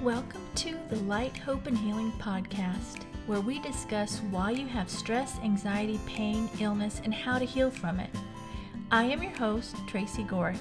Welcome to the Light, Hope, and Healing podcast, where we discuss why you have stress, anxiety, pain, illness, and how to heal from it. I am your host, Tracy Gohrick.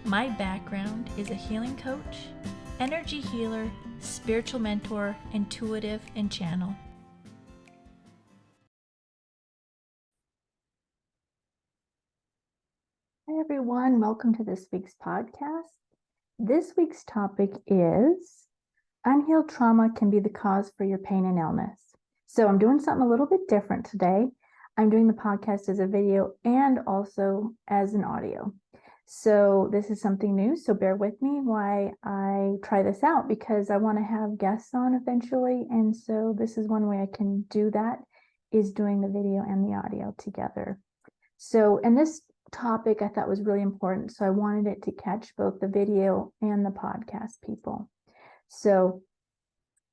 My background is a healing coach, energy healer, spiritual mentor, intuitive, and channel. Hi everyone, welcome to this week's podcast. This week's topic is unhealed trauma can be the cause for your pain and illness. So I'm doing something a little bit different today. I'm doing the podcast as a video and also as an audio. So this is something new, so bear with me while I try this out because I want to have guests on eventually. And so this is one way I can do that, is doing the video and the audio together. So, and this topic I thought was really important, so I wanted it to catch both the video and the podcast people. So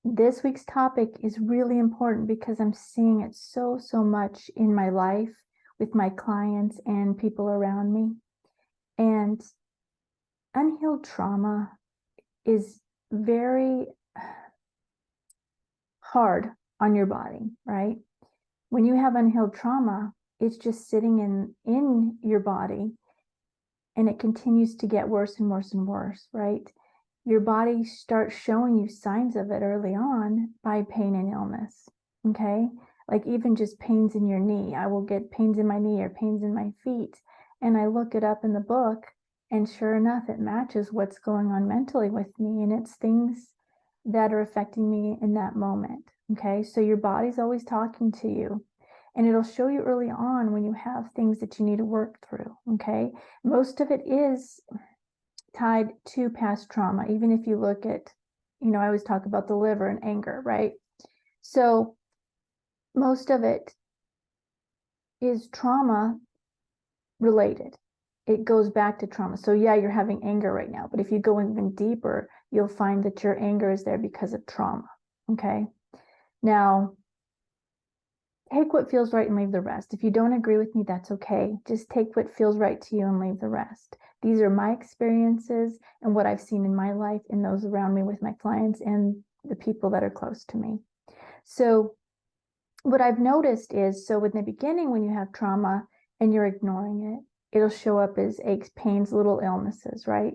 this week's topic is really important because I'm seeing it so much in my life with my clients and people around me. And unhealed trauma is very hard on your body, right? When you have unhealed trauma, it's just sitting in your body, and it continues to get worse and worse and worse, right? Your body starts showing you signs of it early on by pain and illness, okay? Like even just pains in your knee. I will get pains in my knee or pains in my feet, and I look it up in the book, and sure enough, it matches what's going on mentally with me, and it's things that are affecting me in that moment, okay? So your body's always talking to you. And it'll show you early on when you have things that you need to work through, okay? Most of it is tied to past trauma, even if you look at, I always talk about the liver and anger, right? So most of it is trauma related. It goes back to trauma. So yeah, you're having anger right now, but if you go even deeper, you'll find that your anger is there because of trauma, okay? Now, take what feels right and leave the rest. If you don't agree with me, that's okay. Just take what feels right to you and leave the rest. These are my experiences and what I've seen in my life and those around me with my clients and the people that are close to me. So what I've noticed is, so in the beginning, when you have trauma and you're ignoring it, it'll show up as aches, pains, little illnesses, right?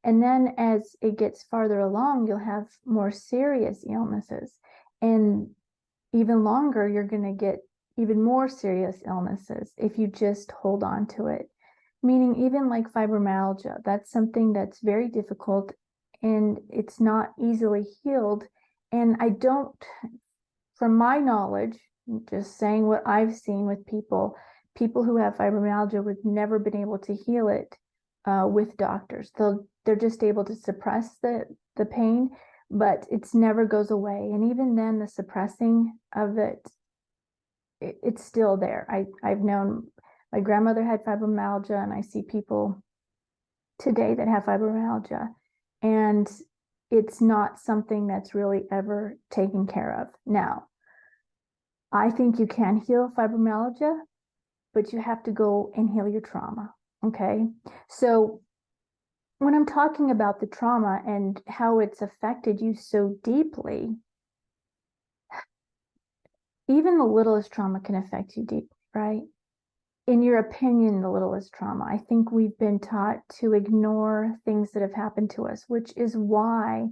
And then as it gets farther along, you'll have more serious illnesses. And even longer, you're going to get even more serious illnesses if you just hold on to it. Meaning even like fibromyalgia, that's something that's very difficult and it's not easily healed. And I don't, from my knowledge, just saying what I've seen with people who have fibromyalgia would never been able to heal it with doctors. They're just able to suppress the pain, but it's never goes away. And even then, the suppressing of it's still there. I've known my grandmother had fibromyalgia, and I see people today that have fibromyalgia, and it's not something that's really ever taken care of. Now, I think you can heal fibromyalgia, but you have to go and heal your trauma, okay? So when I'm talking about the trauma and how it's affected you so deeply, even the littlest trauma can affect you deeply, right? In your opinion, the littlest trauma. I think we've been taught to ignore things that have happened to us, which is why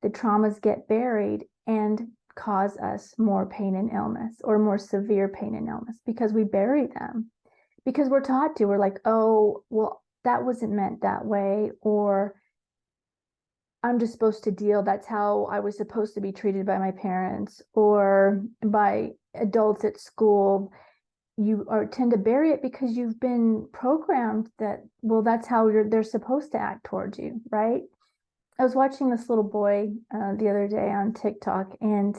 the traumas get buried and cause us more pain and illness, or more severe pain and illness, because we bury them. Because we're taught to. We're like, oh, well, that wasn't meant that way, or I'm just supposed to deal. That's how I was supposed to be treated by my parents or by adults at school. You tend to bury it because you've been programmed that, well, that's how they're supposed to act towards you, right? I was watching this little boy the other day on TikTok, and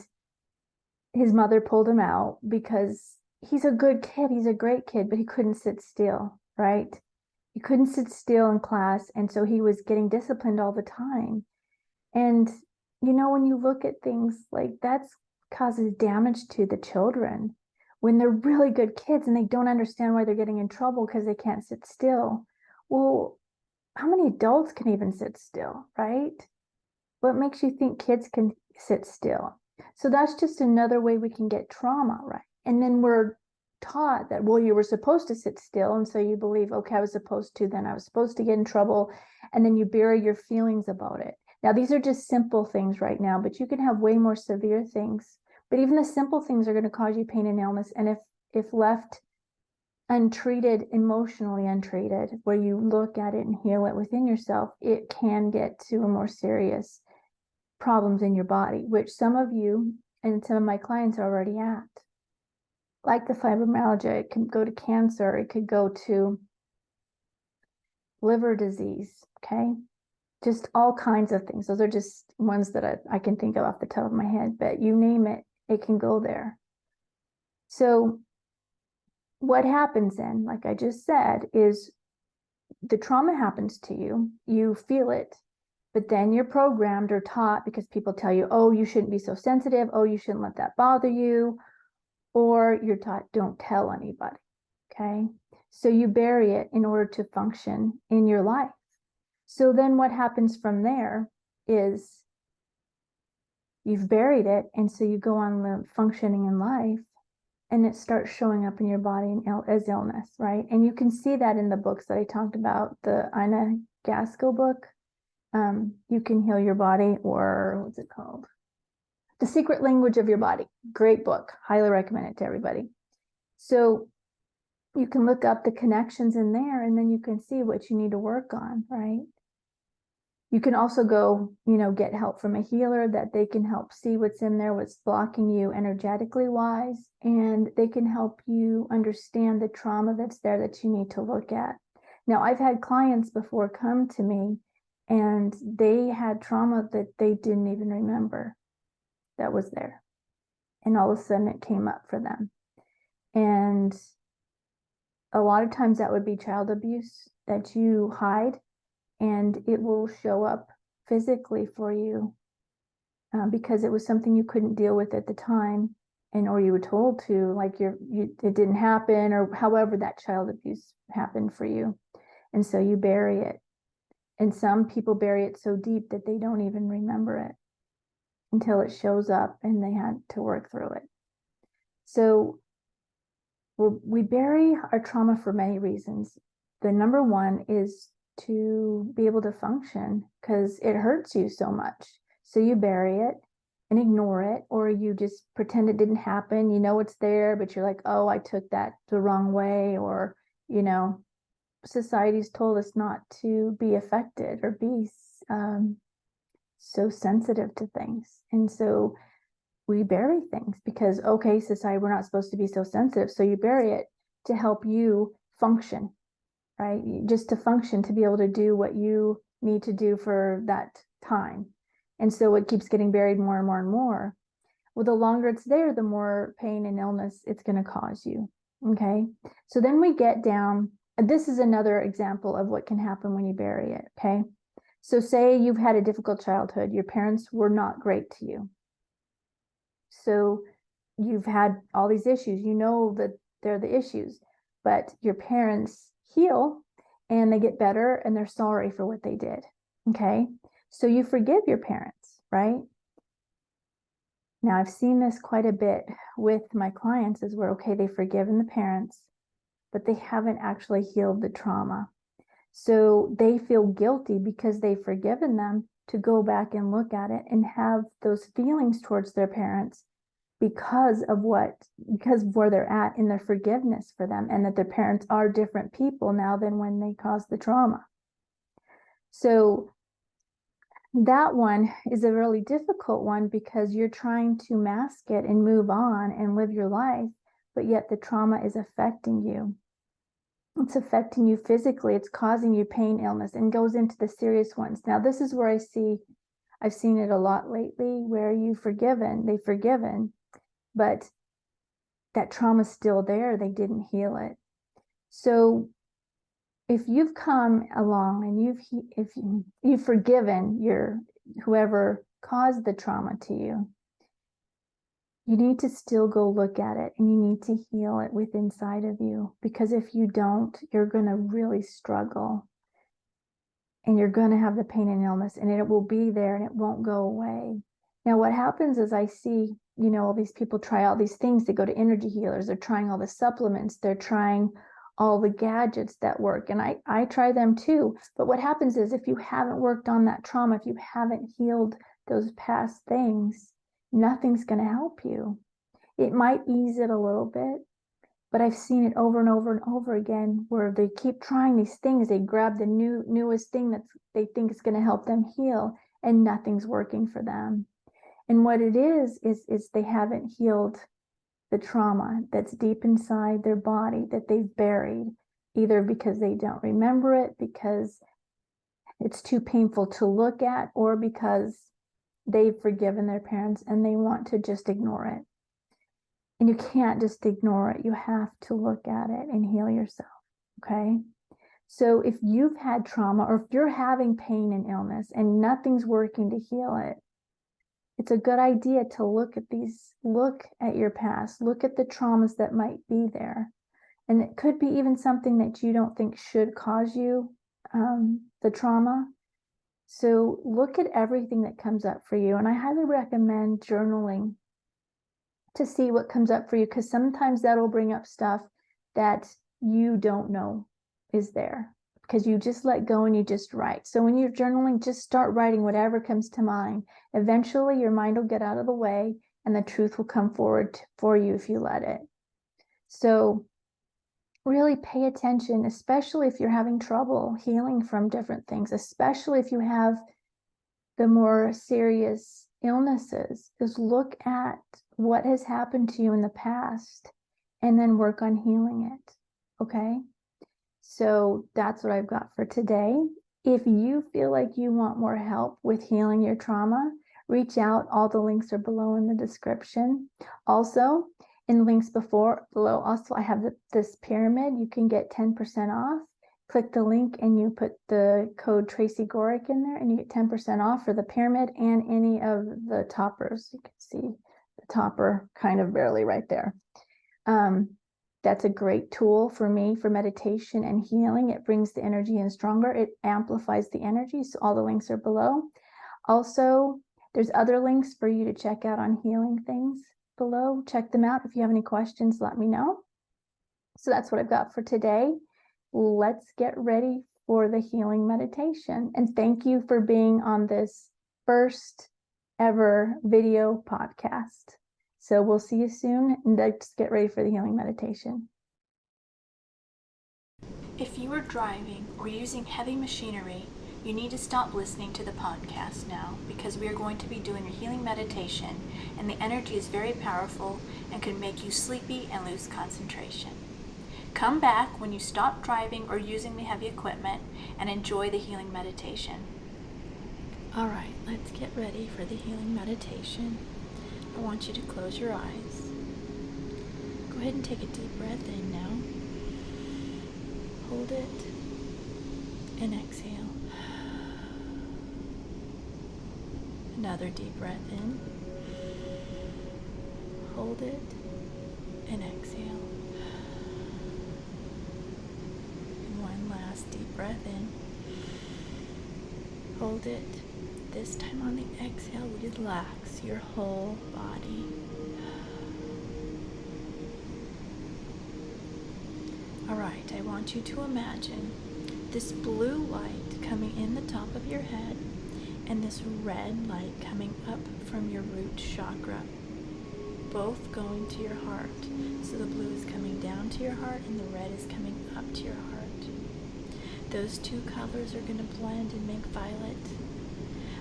his mother pulled him out because he's a good kid. He's a great kid, but he couldn't sit still, right? He couldn't sit still in class, and so he was getting disciplined all the time. And, when you look at things like that, causes damage to the children when they're really good kids and they don't understand why they're getting in trouble because they can't sit still. Well, how many adults can even sit still, right? What makes you think kids can sit still? So that's just another way we can get trauma, right? And then we're taught that, well, you were supposed to sit still. And so you believe, okay, I was supposed to, then I was supposed to get in trouble. And then you bury your feelings about it. Now, these are just simple things right now, but you can have way more severe things. But even the simple things are going to cause you pain and illness. And if left untreated, emotionally untreated, where you look at it and heal it within yourself, it can get to a more serious problems in your body, which some of you and some of my clients are already at. Like the fibromyalgia, it can go to cancer, it could go to liver disease, okay? Just all kinds of things. Those are just ones that I can think of off the top of my head, but you name it, it can go there. So what happens then, like I just said, is the trauma happens to you, you feel it, but then you're programmed or taught, because people tell you, oh, you shouldn't be so sensitive, oh, you shouldn't let that bother you, or you're taught, don't tell anybody, okay? So you bury it in order to function in your life. So then what happens from there is you've buried it, and so you go on functioning in life, and it starts showing up in your body as illness, right? And you can see that in the books that I talked about, the Ina Gaskell book, You Can Heal Your Body, or what's it called? The Secret Language of Your Body. Great book. Highly recommend it to everybody. So you can look up the connections in there, and then you can see what you need to work on, right? You can also go, get help from a healer, that they can help see what's in there, what's blocking you energetically wise, and they can help you understand the trauma that's there that you need to look at. Now, I've had clients before come to me, and they had trauma that they didn't even remember that was there. And all of a sudden it came up for them. And a lot of times that would be child abuse that you hide, and it will show up physically for you because it was something you couldn't deal with at the time, or you were told to, like it didn't happen, or however that child abuse happened for you. And so you bury it. And some people bury it so deep that they don't even remember it until it shows up and they had to work through it. So we bury our trauma for many reasons. The number one is to be able to function, because it hurts you so much. So you bury it and ignore it, or you just pretend it didn't happen. You know it's there, but you're like, oh, I took that the wrong way, or, society's told us not to be affected or be so sensitive to things. And so we bury things because, okay, society, we're not supposed to be so sensitive. So you bury it to help you function, right? Just to function, to be able to do what you need to do for that time. And so it keeps getting buried more and more and more. Well, the longer it's there, the more pain and illness it's going to cause you. Okay. So then we get down, this is another example of what can happen when you bury it. Okay. So say you've had a difficult childhood, your parents were not great to you. So you've had all these issues, that they're the issues, but your parents heal and they get better and they're sorry for what they did. Okay. So you forgive your parents, right? Now I've seen this quite a bit with my clients, is where, okay, they've forgiven the parents, but they haven't actually healed the trauma. So they feel guilty because they've forgiven them, to go back and look at it and have those feelings towards their parents because of where they're at in their forgiveness for them, and that their parents are different people now than when they caused the trauma. So that one is a really difficult one, because you're trying to mask it and move on and live your life, but yet the trauma is affecting you. It's affecting you physically. It's causing you pain, illness, and goes into the serious ones. Now, this is where I've seen it a lot lately, where they've forgiven, but that trauma's still there. They didn't heal it. So if you've come along and you've forgiven whoever caused the trauma to you, you need to still go look at it, and you need to heal it with inside of you, because if you don't, you're going to really struggle. and you're going to have the pain and illness, and it will be there and it won't go away. Now, what happens is I see, all these people try all these things. They go to energy healers. They're trying all the supplements. They're trying all the gadgets that work. And I try them too. But what happens is if you haven't worked on that trauma, if you haven't healed those past things, nothing's going to help you. It might ease it a little bit, but I've seen it over and over and over again where they keep trying these things. They grab the newest thing that they think is going to help them heal, and nothing's working for them. And what it is they haven't healed the trauma that's deep inside their body that they've buried, either because they don't remember it, because it's too painful to look at, or because they've forgiven their parents and they want to just ignore it. And you can't just ignore it. You have to look at it and heal yourself, okay? So if you've had trauma, or if you're having pain and illness and nothing's working to heal it, it's a good idea to look at your past, look at the traumas that might be there. And it could be even something that you don't think should cause you the trauma. So look at everything that comes up for you. And I highly recommend journaling to see what comes up for you, because sometimes that'll bring up stuff that you don't know is there, because you just let go and you just write. So when you're journaling, just start writing whatever comes to mind. Eventually your mind will get out of the way and the truth will come forward for you if you let it. So really pay attention, especially if you're having trouble healing from different things, especially if you have the more serious illnesses, is look at what has happened to you in the past and then work on healing it. Okay? So that's what I've got for today. If you feel like you want more help with healing your trauma, reach out. All the links are below in the description. Also, in the links below, also I have this pyramid. You can get 10% off. Click the link and you put the code Tracy Gohrick in there and you get 10% off for the pyramid and any of the toppers. You can see the topper kind of barely right there. That's a great tool for me for meditation and healing. It brings the energy in stronger. It amplifies the energy. So all the links are below. Also, there's other links for you to check out on healing things below. Check them out. If you have any questions, let me know. So that's what I've got for today. Let's get ready for the healing meditation. And thank you for being on this first ever video podcast. So we'll see you soon, and let's get ready for the healing meditation. If you are driving or using heavy machinery, you need to stop listening to the podcast now, because we are going to be doing a healing meditation, and the energy is very powerful and can make you sleepy and lose concentration. Come back when you stop driving or using the heavy equipment and enjoy the healing meditation. All right, let's get ready for the healing meditation. I want you to close your eyes. Go ahead and take a deep breath in now. Hold it and exhale. Another deep breath in. Hold it and exhale. And one last deep breath in. Hold it. This time on the exhale, relax your whole body. All right, I want you to imagine this blue light coming in the top of your head and this red light coming up from your root chakra, both going to your heart. So the blue is coming down to your heart and the red is coming up to your heart. Those two colors are going to blend and make violet.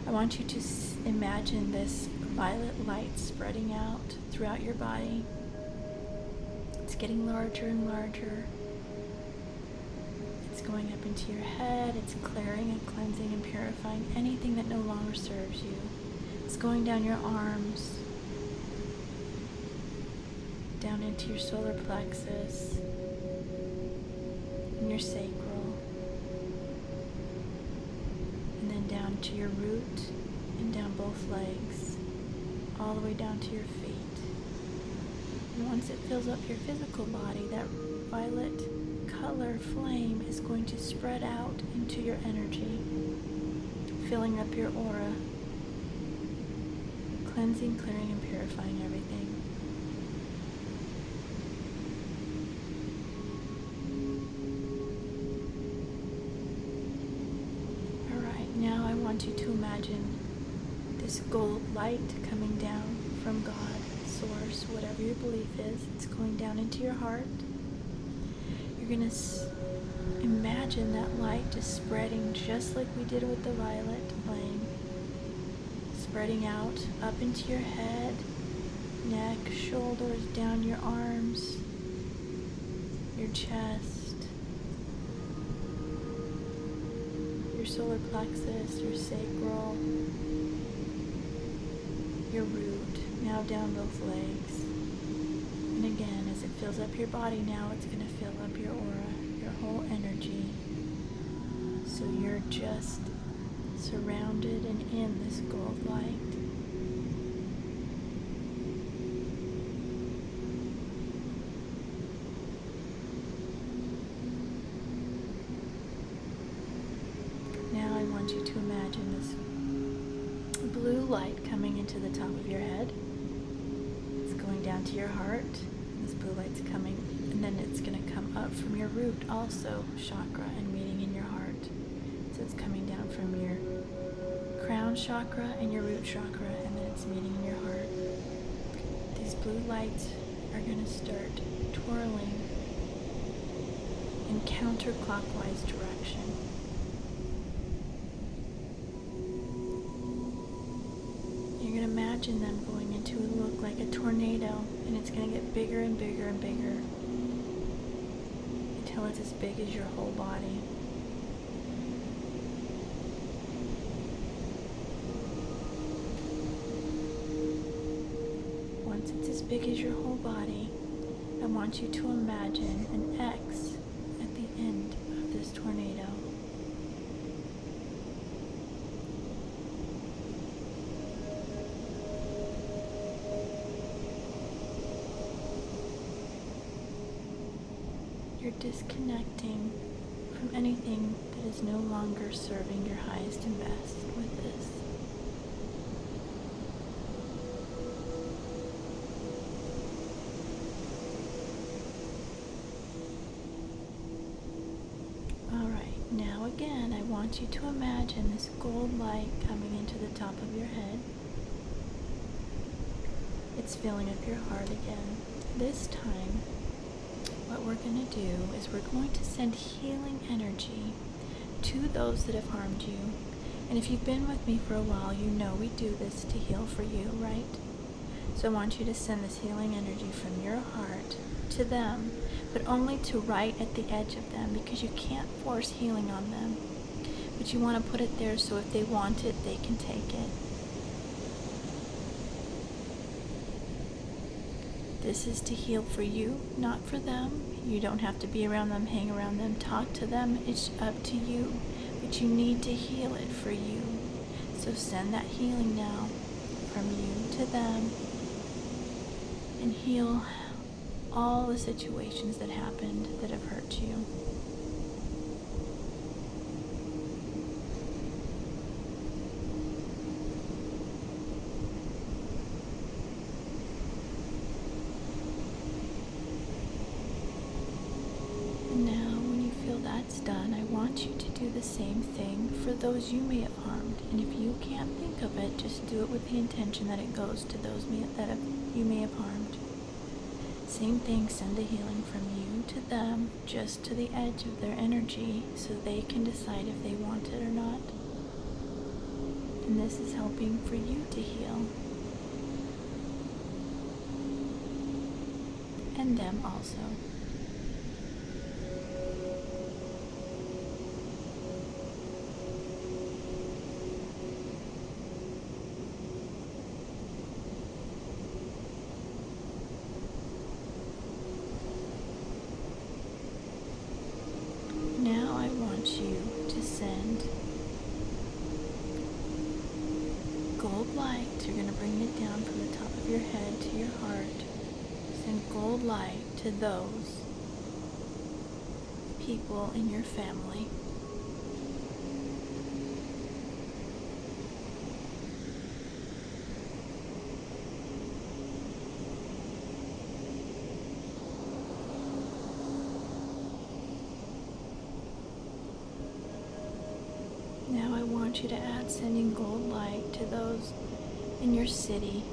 I want you to imagine this violet light spreading out throughout your body. It's getting larger and larger. It's going up into your head. It's clearing and cleansing and purifying anything that no longer serves you. It's going down your arms, down into your solar plexus, and your sacral, and then down to your root and down both legs, all the way down to your feet. And once it fills up your physical body, that violet color flame is going to spread out into your energy, filling up your aura, cleansing, clearing, and purifying everything. Alright, now I want you to imagine this gold light coming down from God, Source, whatever your belief is. It's going down into your heart. You're going to imagine that light just spreading just like we did with the violet flame. Spreading out up into your head, neck, shoulders, down your arms, your chest, your solar plexus, your sacral, your root, now down both legs. And again, as it fills up your body now, it's going to fill up your aura, your whole energy. So you're just surrounded and in this gold light. Now I want you to imagine this blue light coming into the top of your head. It's going down to your heart. This blue light's coming, and then it's going to come up from your root also, chakra, and meeting in your heart. So it's coming down from your crown chakra and your root chakra, and then it's meeting in your heart. These blue lights are going to start twirling in counterclockwise direction. You're going to imagine them going into what look like a tornado, and it's going to get bigger and bigger and bigger until it's as big as your whole body. Once it's as big as your whole body, I want you to imagine an X at the end of this tornado. You're disconnecting from anything that is no longer serving your highest and best with this. Alright, now again, I want you to imagine this gold light coming into the top of your head. It's filling up your heart again. This time, what we're going to do is we're going to send healing energy to those that have harmed you. And if you've been with me for a while, you know we do this to heal for you, right? So I want you to send this healing energy from your heart to them, but only to right at the edge of them, because you can't force healing on them. But you want to put it there so if they want it, they can take it. This is to heal for you, not for them. You don't have to be around them, hang around them, talk to them. It's up to you. But you need to heal it for you. So send that healing now from you to them and heal all the situations that happened that have hurt you. That's done, I want you to do the same thing for those you may have harmed. And if you can't think of it, just do it with the intention that it goes to those you may have harmed. Same thing, send the healing from you to them, just to the edge of their energy, so they can decide if they want it or not. And this is helping for you to heal. And them also. Now I want you to send gold light. You're going to bring it down from the top of your head to your heart. Send gold light to those people in your family. Now I want you to add sending gold light to those in your city.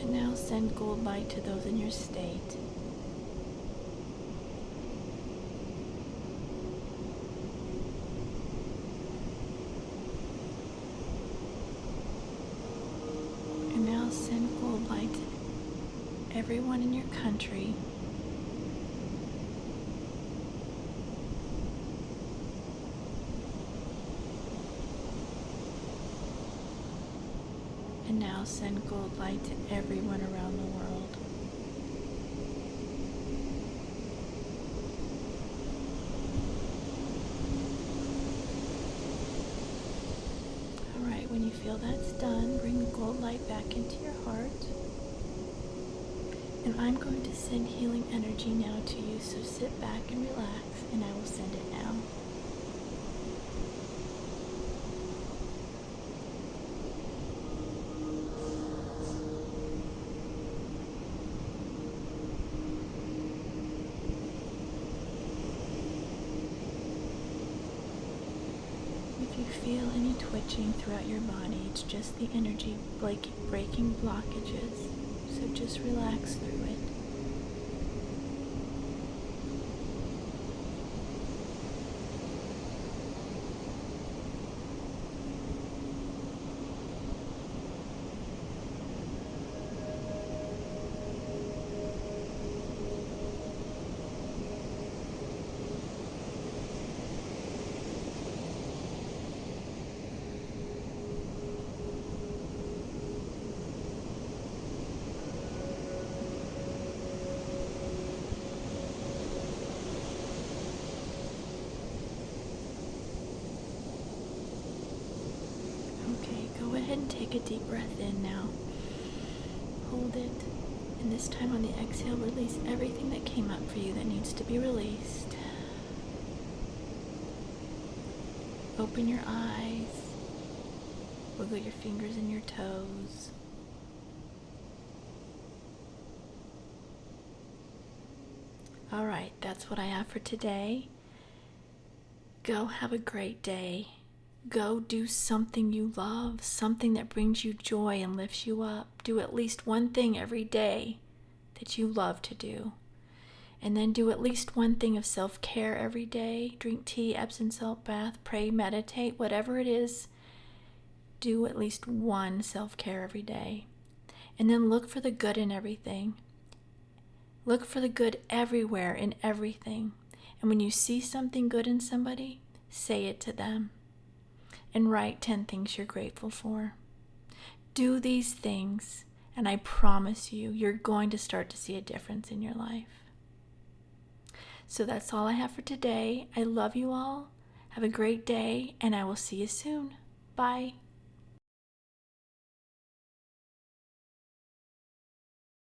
And now send gold light to those in your state. And now send gold light to everyone in your country. And now send gold light to everyone around the world. Alright, when you feel that's done, bring the gold light back into your heart. And I'm going to send healing energy now to you, so sit back and relax, and I will send it now. If you feel any twitching throughout your body, it's just the energy breaking blockages, so just relax through it. Go ahead and take a deep breath in now. Hold it. And this time on the exhale, release everything that came up for you that needs to be released. Open your eyes. Wiggle your fingers and your toes. All right, that's what I have for today. Go have a great day. Go do something you love, something that brings you joy and lifts you up. Do at least one thing every day that you love to do. And then do at least one thing of self-care every day. Drink tea, Epsom salt bath, pray, meditate, whatever it is. Do at least one self-care every day. And then look for the good in everything. Look for the good everywhere in everything. And when you see something good in somebody, say it to them. And write 10 things you're grateful for. Do these things, and I promise you, you're going to start to see a difference in your life. So that's all I have for today. I love you all. Have a great day, and I will see you soon. Bye.